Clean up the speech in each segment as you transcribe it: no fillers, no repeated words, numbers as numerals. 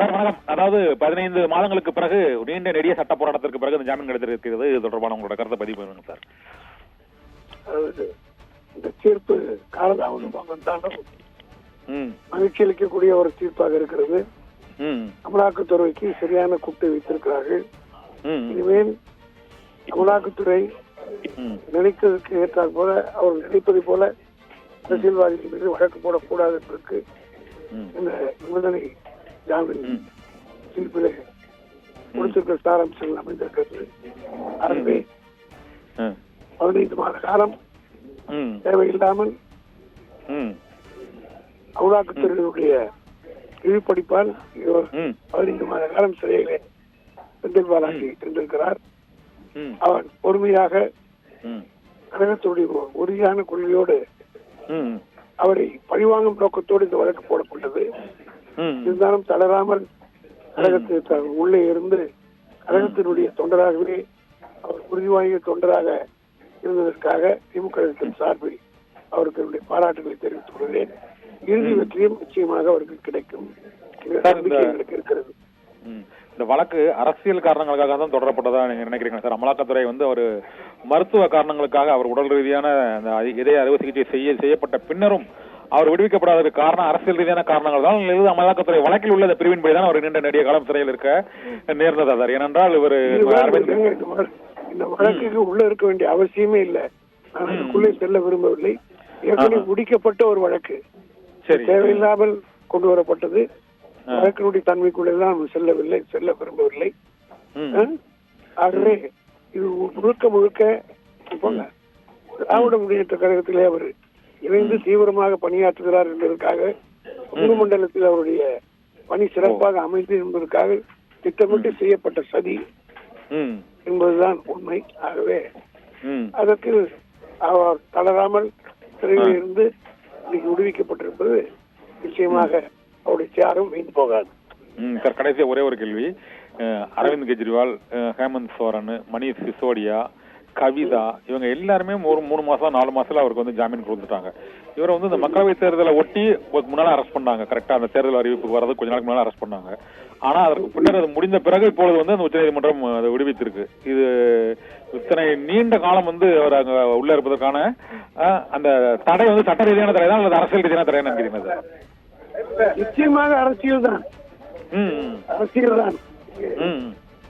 Sir வணக்கம். அதாவது 15 மாதங்களுக்கு பிறகு நீண்ட நெடிய சட்ட போராட்டத்திற்கு பிறகு இந்த ஜாமீன் கிடைத்திருக்கிறது. இது தொடர்பான உங்களோட கருத்தை பதிவு பண்ணுங்க சார். இந்த தீர்ப்பு காலதாமதம் மகிழ்ச்சி அளிக்கக்கூடிய ஒரு தீர்ப்பாக இருக்கிறது. அமலாக்கத்துறைக்கு சரியான கூட்டை வைத்திருக்கிறார்கள். இனிமேல் அமலாக்கத்துறை நினைத்ததற்கு ஏற்றால் போல அவர்கள் நினைப்பது போல அரசியல்வாதிகள் மீது வழக்கு போடக்கூடாது என்பதற்கு இந்த நிபந்தனை ஜாமீன் தீர்ப்பிலே கொடுத்திருக்கிற சாராம்சங்கள் அமைந்திருக்கிறது. ஆகவே 15 மாத காலம் தேவையில்லாமல் அமலாக்கத்துறையினுடைய இழிப்படிப்பால் 15 மாத காலம் சிறையிலே செந்தில் பாலாஜி இருந்திருக்கிறார். அவர் பொறுமையாக கழகத்துடைய உறுதியான கொள்கையோடு அவரை பழிவாங்கும் நோக்கத்தோடு இந்த வழக்கு போடப்பட்டது. இருந்தாலும் தளராமல் கழகத்தை உள்ளே இருந்து கழகத்தினுடைய தொண்டராகவே அவர் உறுதிவாங்கிய தொண்டராக இருந்ததற்காக திமுக சார்பில் அவருக்கு என்னுடைய பாராட்டுகளை தெரிவித்துக் கொள்கிறேன். இறுதி வெற்றியும் நிச்சயமாக அவருக்கு கிடைக்கும் எங்களுக்கு இருக்கிறது. இந்த வழக்கு அரசியல் காரணங்களுக்காக தான் தொடரப்பட்டதா நீங்க நினைக்கிறீங்க சார்? அமலாக்கத்துறை ஒரு மருத்துவ காரணங்களுக்காக அவர் உடல் ரீதியான இதய அறுவை சிகிச்சை செய்யப்பட்ட பின்னரும் அவர் விடுவிக்கப்படாததுக்கு காரணம் அரசியல் ரீதியான காரணங்கள் தான். இது அமலாக்கத்துறை வழக்கில் உள்ள பிரிவின்படி தான் அவர் நீண்ட நெடிய காலம் சிறையில் இருக்க நேர்ந்ததா சார்? ஏனென்றால் இவர் இந்த வழக்குக்கு உள்ள இருக்க வேண்டிய அவசியமே இல்லை. நான் அதுக்குள்ளே செல்ல விரும்பவில்லை. ஏற்கனவே முடிக்கப்பட்ட ஒரு வழக்கு தேவையில்லாமல் கொண்டு வரப்பட்டது. வழக்கினுடைய தன்மைக்குள்ளதான் செல்ல விரும்பவில்லை. ஆகவே இது முழுக்க திராவிட முன்னேற்ற கழகத்திலே அவர் இணைந்து தீவிரமாக பணியாற்றுகிறார் என்பதற்காக முழு மண்டலத்தில் அவருடைய பணி சிறப்பாக அமைந்து என்பதற்காக திட்டமிட்டு செய்யப்பட்ட சதி என்பதுதான் உண்மை. ஆகவே அதற்கு அவர் தளராமல் சிறையில் இருந்து இன்னைக்கு விடுவிக்கப்பட்டிருப்பது நிச்சயமாக அவருடைய சேரும் வீண் போகாது. சார், கடைசியா ஒரே ஒரு கேள்வி. அரவிந்த் கெஜ்ரிவால், ஹேமந்த் சோரன், மணிஷ் சிசோடியா, கவிதா இவங்க எல்லாருமே 3 மாசம் 4 மாசத்துல அவருக்கு ஜாமீன் கொடுத்துட்டாங்க. இவரை இந்த மக்களவை தேர்தலை ஒட்டி முன்னால அரெஸ்ட் பண்ணாங்க. கரெக்டா அந்த தேர்தல் அறிவிப்புக்கு வரது கொஞ்ச நாளுக்கு முன்னால அரெஸ்ட் பண்ணாங்க. ஆனா அதற்கு பின்னர் அது முடிந்த பிறகு இப்பொழுது அந்த உச்சநீதிமன்றம் அதை விடுவித்திருக்கு. இது இத்தனை நீண்ட காலம் அவர் அங்க உள்ள இருப்பதற்கான அந்த தடை சட்ட ரீதியான தடை தான் அல்லது அரசியல் ரீதியான தடை நினைக்கிறீங்க சார்? நிச்சயமாக அரசியல் தான்.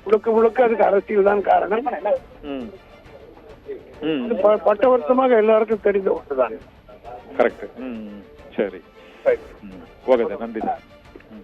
முழுக்க அதுக்கு அரசியல் தான் காரணம். பட்ட வருஷமாக எல்லாருக்கும் தெரிந்த ஒன்றுதான். கரெக்ட். சரி, ஓகே சார், நன்றி சார்.